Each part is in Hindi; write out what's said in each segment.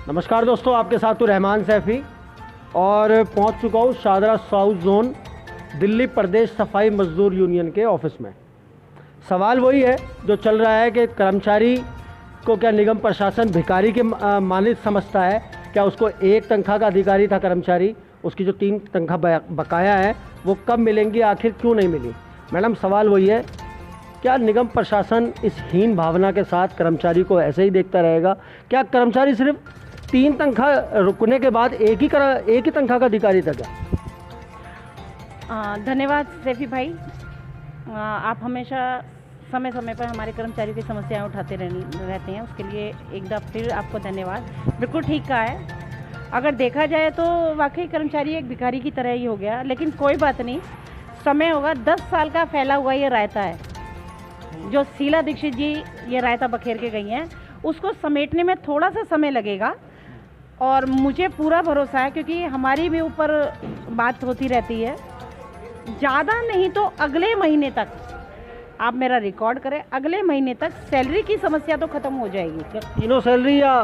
नमस्कार दोस्तों, आपके साथ तो रहमान सैफ़ी और पहुंच चुका हूं शाहदरा साउथ जोन दिल्ली प्रदेश सफाई मजदूर यूनियन के ऑफिस में। सवाल वही है जो चल रहा है कि कर्मचारी को क्या निगम प्रशासन भिखारी के मानित समझता है? क्या उसको एक तनख्वाह का अधिकारी था कर्मचारी, उसकी जो 3 तनख्वाह बकाया है वो कब मिलेंगी, आखिर क्यों नहीं मिली? मैडम, सवाल वही है, क्या निगम प्रशासन इस हीन भावना के साथ कर्मचारी को ऐसे ही देखता रहेगा? क्या कर्मचारी सिर्फ 3 तनख्वाह रुकने के बाद एक ही तनख्वाह का अधिकारी था क्या? धन्यवाद सैफी भाई। आप हमेशा समय समय पर हमारे कर्मचारियों की समस्याएं उठाते रहते हैं, उसके लिए एक बार फिर आपको धन्यवाद। बिल्कुल ठीक कहा है। अगर देखा जाए तो वाकई कर्मचारी एक भिखारी की तरह ही हो गया, लेकिन कोई बात नहीं, समय होगा। 10 साल का फैला हुआ ये रायता है जो शीला दीक्षित जी ये रायता बखेर के गई हैं, उसको समेटने में थोड़ा सा समय लगेगा और मुझे पूरा भरोसा है, क्योंकि हमारी भी ऊपर बात होती रहती है। ज़्यादा नहीं तो अगले महीने तक, आप मेरा रिकॉर्ड करें, अगले महीने तक सैलरी की समस्या तो ख़त्म हो जाएगी। क्या तीनों सैलरी या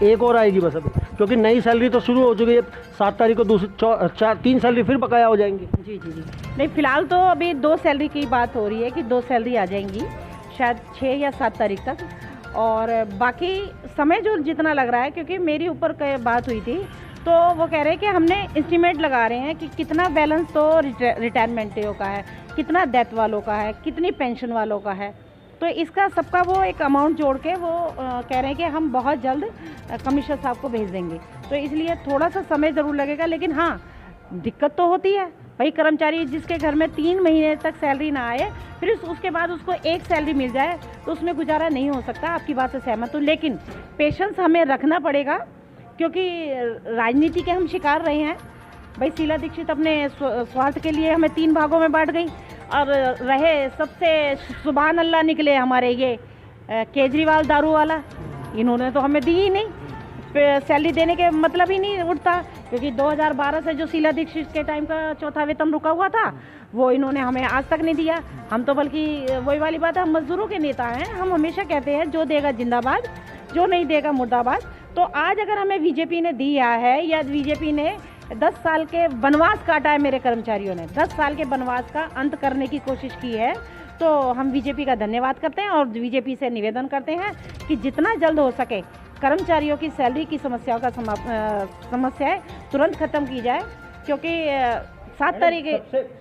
एक और आएगी बस अभी? क्योंकि नई सैलरी तो शुरू हो चुकी है, 7 तारीख को 3 सैलरी फिर बकाया हो जाएंगी। जी जी जी, नहीं, फ़िलहाल तो अभी 2 सैलरी की बात हो रही है कि 2 सैलरी आ जाएंगी शायद 6 या 7 तारीख तक। और बाकी समय जो जितना लग रहा है, क्योंकि मेरी ऊपर बात हुई थी तो वो कह रहे हैं कि हमने एस्टीमेट लगा रहे हैं कि कितना बैलेंस तो रिटायरमेंटियों का है, कितना डेथ वालों का है, कितनी पेंशन वालों का है, तो इसका सबका वो एक अमाउंट जोड़ के वो कह रहे हैं कि हम बहुत जल्द कमिश्नर साहब को भेज देंगे। तो इसलिए थोड़ा सा समय ज़रूर लगेगा, लेकिन हाँ, दिक्कत तो होती है भाई। कर्मचारी जिसके घर में 3 महीने तक सैलरी ना आए, फिर उसके बाद उसको एक सैलरी मिल जाए, तो उसमें गुजारा नहीं हो सकता। आपकी बात से सहमत हूँ, लेकिन पेशेंस हमें रखना पड़ेगा, क्योंकि राजनीति के हम शिकार रहे हैं भाई। शीला दीक्षित अपने स्वार्थ के लिए हमें 3 भागों में बांट गई, और रहे सबसे सुभान अल्लाह निकले हमारे ये केजरीवाल दारू वाला, इन्होंने तो हमें दी ही नहीं। सैलरी देने के मतलब ही नहीं उठता, क्योंकि 2012 से जो शीला दीक्षित के टाइम का 4था वेतन रुका हुआ था वो इन्होंने हमें आज तक नहीं दिया। हम तो बल्कि वही वाली बात है, हम मजदूरों के नेता हैं। हम हमेशा कहते हैं जो देगा जिंदाबाद, जो नहीं देगा मुर्दाबाद। तो आज अगर हमें बीजेपी ने दिया है, या बीजेपी ने 10 साल के वनवास काटा है, मेरे कर्मचारियों ने 10 साल के वनवास का अंत करने की कोशिश की है, तो हम बीजेपी का धन्यवाद करते हैं और बीजेपी से निवेदन करते हैं कि जितना जल्द हो सके कर्मचारियों की सैलरी की समस्याओं का समस्याएं तुरंत ख़त्म की जाए, क्योंकि 7 तारीख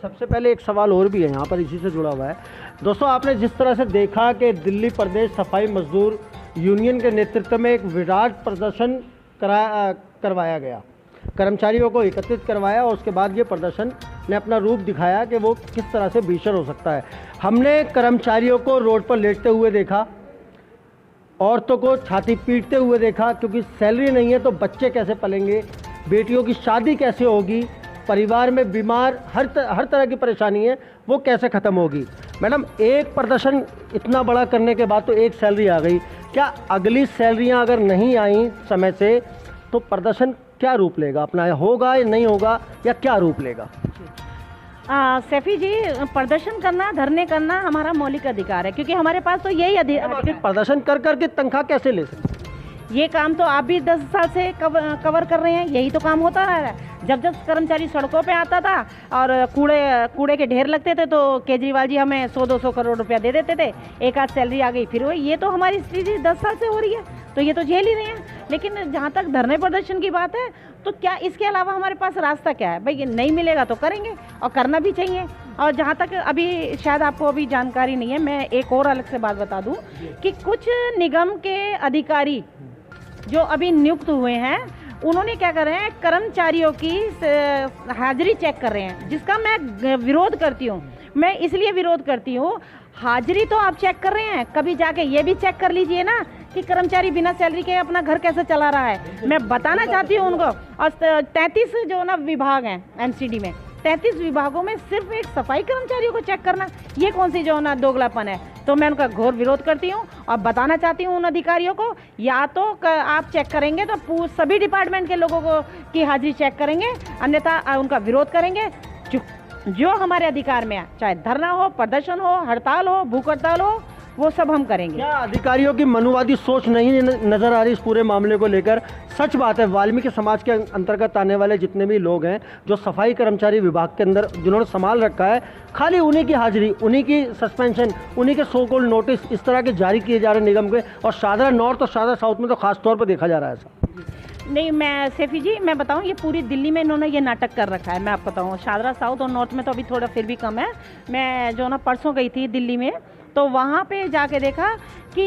सबसे पहले एक सवाल और भी है यहाँ पर, इसी से जुड़ा हुआ है। दोस्तों, आपने जिस तरह से देखा कि दिल्ली प्रदेश सफाई मजदूर यूनियन के नेतृत्व में एक विराट प्रदर्शन करवाया गया, कर्मचारियों को एकत्रित करवाया, और उसके बाद ये प्रदर्शन ने अपना रूप दिखाया कि वो किस तरह से भीषण हो सकता है। हमने कर्मचारियों को रोड पर लेटते हुए देखा, औरतों को छाती पीटते हुए देखा, क्योंकि सैलरी नहीं है तो बच्चे कैसे पलेंगे, बेटियों की शादी कैसे होगी, परिवार में बीमार, हर तरह की परेशानी है, वो कैसे ख़त्म होगी। मैडम, एक प्रदर्शन इतना बड़ा करने के बाद तो एक सैलरी आ गई, क्या अगली सैलरियां अगर नहीं आई समय से तो प्रदर्शन क्या रूप लेगा अपना? होगा या नहीं होगा, या क्या रूप लेगा? सैफी जी, प्रदर्शन करना, धरने करना हमारा मौलिक अधिकार है, क्योंकि हमारे पास तो यही अधिकार। प्रदर्शन कर करके तनख्वाह कैसे ले सकते? ये काम तो आप भी 10 साल से कवर कर रहे हैं, यही तो काम होता रहा है। जब कर्मचारी सड़कों पे आता था और कूड़े के ढेर लगते थे, तो केजरीवाल जी हमें 100-200 करोड़ रुपया दे देते थे, एक आध सैलरी आ गई, फिर वो ये तो हमारी स्थिति 10 साल से हो रही है, तो ये तो झेल ही रहे हैं। लेकिन जहाँ तक धरने प्रदर्शन की बात है, तो क्या इसके अलावा हमारे पास रास्ता क्या है भाई? नहीं मिलेगा तो करेंगे, और करना भी चाहिए। और जहाँ तक अभी शायद आपको अभी जानकारी नहीं है, मैं एक और अलग से बात बता दूँ कि कुछ निगम के अधिकारी जो अभी नियुक्त हुए हैं, उन्होंने क्या कर रहे हैं, कर्मचारियों की हाजिरी चेक कर रहे हैं, जिसका मैं विरोध करती हूँ। मैं इसलिए विरोध करती हूँ, हाजिरी तो आप चेक कर रहे हैं, कभी जाके ये भी चेक कर लीजिए ना कि कर्मचारी बिना सैलरी के अपना घर कैसे चला रहा है। मैं बताना चाहती हूँ उनको। और 33 जो ना विभाग हैं एमसीडी में, 33 विभागों में सिर्फ एक सफाई कर्मचारियों को चेक करना, ये कौन सी जो ना दोगलापन है? तो मैं उनका घोर विरोध करती हूँ और बताना चाहती हूँ उन अधिकारियों को, या तो आप चेक करेंगे तो सभी डिपार्टमेंट के लोगों को की हाजिरी चेक करेंगे, अन्यथा उनका विरोध करेंगे। जो हमारे अधिकार में है, चाहे धरना हो, प्रदर्शन हो, हड़ताल हो, भूख हड़ताल हो, वो सब हम करेंगे। क्या अधिकारियों की मनुवादी सोच नहीं नजर आ रही इस पूरे मामले को लेकर? सच बात है, वाल्मीकि समाज के अंतर्गत आने वाले जितने भी लोग हैं जो सफाई कर्मचारी विभाग के अंदर जिन्होंने संभाल रखा है, खाली उन्हीं की हाजिरी, उन्हीं की सस्पेंशन, उन्हीं के सो कॉल्ड नोटिस इस तरह के जारी किए जा रहे हैं निगम के, और शादरा नॉर्थ और शादरा साउथ में तो खास तौर पर देखा जा रहा है ऐसा। नहीं, मैं सैफी जी मैं बताऊं, ये पूरी दिल्ली में इन्होंने ये नाटक कर रखा है। मैं आपको बताऊं, शादरा साउथ और नॉर्थ में तो अभी थोड़ा फिर भी कम है। मैं जो ना परसों गई थी दिल्ली में, तो वहाँ पे जाके देखा कि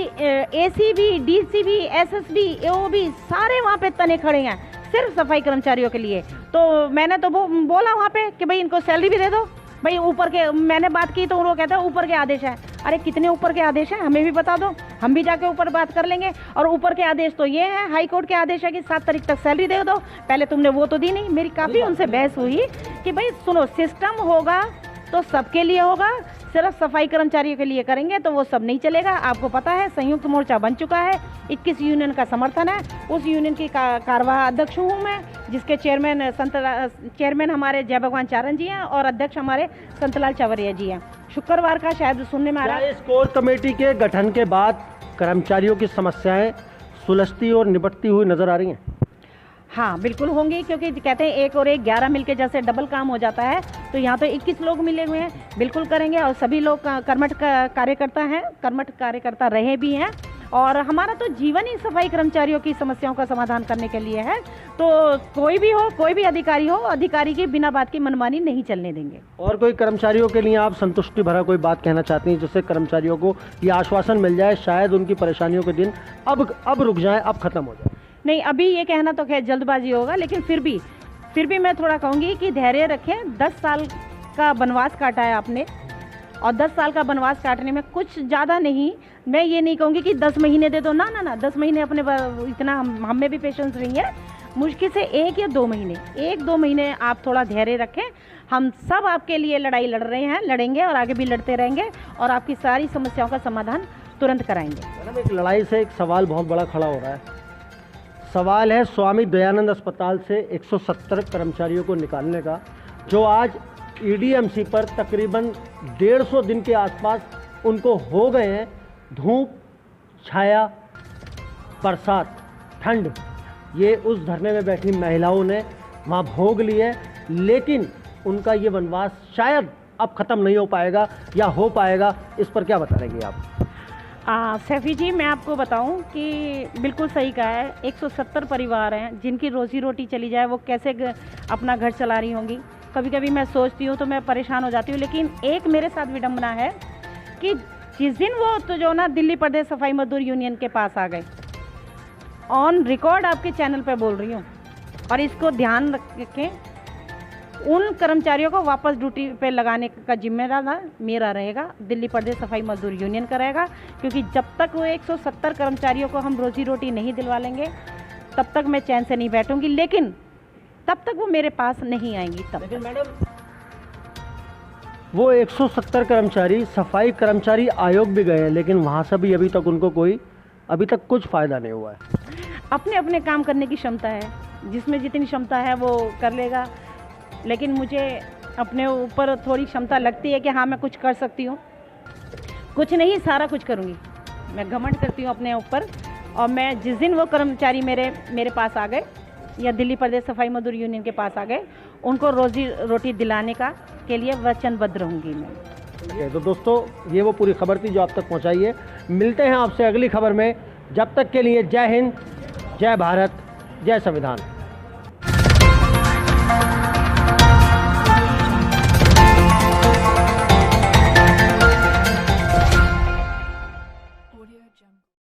एसीबी, डीसीबी, एसएसबी, एओबी सारे वहाँ पे तने खड़े हैं सिर्फ सफाई कर्मचारियों के लिए। तो मैंने तो बोला वहाँ पे कि भाई इनको सैलरी भी दे दो भाई। ऊपर के मैंने बात की तो वो कहता है ऊपर के आदेश है। अरे कितने ऊपर के आदेश हैं, हमें भी बता दो, हम भी जाके ऊपर बात कर लेंगे। और ऊपर के आदेश तो ये है, हाई कोर्ट के आदेश है कि 7 तारीख तक सैलरी दे दो। पहले तुमने वो तो दी नहीं। मेरी काफ़ी उनसे बहस हुई कि भाई सुनो, सिस्टम होगा तो सबके लिए होगा, सिर्फ सफाई कर्मचारियों के लिए करेंगे तो वो सब नहीं चलेगा। आपको पता है संयुक्त मोर्चा बन चुका है, 21 यूनियन का समर्थन है। उस यूनियन की कार्यवाही अध्यक्ष हूँ मैं, जिसके चेयरमैन हमारे जय भगवान चारण जी हैं और अध्यक्ष हमारे संतलाल चवरिया जी हैं। शुक्रवार का शायद सुनने में आ रहा है, इस कोर कमेटी के गठन के बाद कर्मचारियों की समस्याएं सुलझती और निपटती हुई नजर आ रही हैं? हाँ बिल्कुल होंगी, क्योंकि कहते हैं 1 और 1 11 मिलके जैसे डबल काम हो जाता है। तो यहाँ तो 21 लोग मिले हुए हैं, बिल्कुल करेंगे। और सभी लोग कर्मठ कार्यकर्ता हैं, कर्मठ कार्यकर्ता रहे भी हैं। और हमारा तो जीवन ही सफाई कर्मचारियों की समस्याओं का समाधान करने के लिए है। तो कोई भी हो, कोई भी अधिकारी हो, अधिकारी की बिना बात की मनमानी नहीं चलने देंगे। और कोई कर्मचारियों के लिए आप संतुष्टि भरा कोई बात कहना चाहती हैं जिससे कर्मचारियों को ये आश्वासन मिल जाए शायद उनकी परेशानियों के दिन अब रुक जाए, अब खत्म हो जाए? नहीं, अभी ये कहना तो खैर जल्दबाजी होगा, लेकिन फिर भी मैं थोड़ा कहूँगी कि धैर्य रखें। 10 साल का वनवास काटा है आपने, और 10 साल का वनवास काटने में कुछ ज़्यादा नहीं, मैं ये नहीं कहूँगी कि 10 महीने दे दो, ना 10 महीने अपने इतना हम में भी पेशेंस नहीं है। मुश्किल से 1 या 2 महीने, 1-2 महीने आप थोड़ा धैर्य रखें। हम सब आपके लिए लड़ाई लड़ रहे हैं, लड़ेंगे और आगे भी लड़ते रहेंगे और आपकी सारी समस्याओं का समाधान तुरंत कराएंगे। मैडम, एक लड़ाई से एक सवाल बहुत बड़ा खड़ा हो रहा है। सवाल है स्वामी दयानंद अस्पताल से 170 कर्मचारियों को निकालने का, जो आज ईडीएमसी पर तकरीबन 150 दिन के आसपास उनको हो गए हैं। धूप, छाया, बरसात, ठंड, ये उस धरने में बैठी महिलाओं ने वहाँ भोग ली है, लेकिन उनका ये वनवास शायद अब ख़त्म नहीं हो पाएगा या हो पाएगा। इस पर क्या बता रहेंगे आप? सैफी जी मैं आपको बताऊं कि बिल्कुल सही कहा है। 170 परिवार हैं जिनकी रोजी रोटी चली जाए, वो कैसे अपना घर चला रही होंगी। कभी कभी मैं सोचती हूँ तो मैं परेशान हो जाती हूँ। लेकिन एक मेरे साथ विडम्बना है कि जिस दिन वो तो जो ना दिल्ली प्रदेश सफाई मजदूर यूनियन के पास आ गए, ऑन रिकॉर्ड आपके चैनल पर बोल रही हूँ, और इसको ध्यान रखें, उन कर्मचारियों को वापस ड्यूटी पे लगाने का जिम्मेदार मेरा रहेगा, दिल्ली प्रदेश सफाई मजदूर यूनियन का रहेगा। क्योंकि जब तक वो 170 कर्मचारियों को हम रोजी रोटी नहीं दिलवा लेंगे तब तक मैं चैन से नहीं बैठूंगी, लेकिन तब तक वो मेरे पास नहीं आएंगी। तब लेकिन मैडम, वो 170 कर्मचारी सफाई कर्मचारी आयोग भी गए हैं, लेकिन वहाँ से भी अभी तक कुछ फ़ायदा नहीं हुआ है। अपने अपने काम करने की क्षमता है, जिसमें जितनी क्षमता है वो कर लेगा। लेकिन मुझे अपने ऊपर थोड़ी क्षमता लगती है कि हाँ मैं कुछ कर सकती हूँ। कुछ नहीं, सारा कुछ करूँगी। मैं घमंड करती हूँ अपने ऊपर। और मैं जिस दिन वो कर्मचारी मेरे पास आ गए या दिल्ली प्रदेश सफाई मजदूर यूनियन के पास आ गए, उनको रोजी रोटी दिलाने के लिए वचनबद्ध रहूँगी मैं। तो दोस्तों, ये वो पूरी खबर थी जो आप तक पहुँचाई है। मिलते हैं आपसे अगली खबर में। जब तक के लिए जय हिंद, जय भारत, जय संविधान।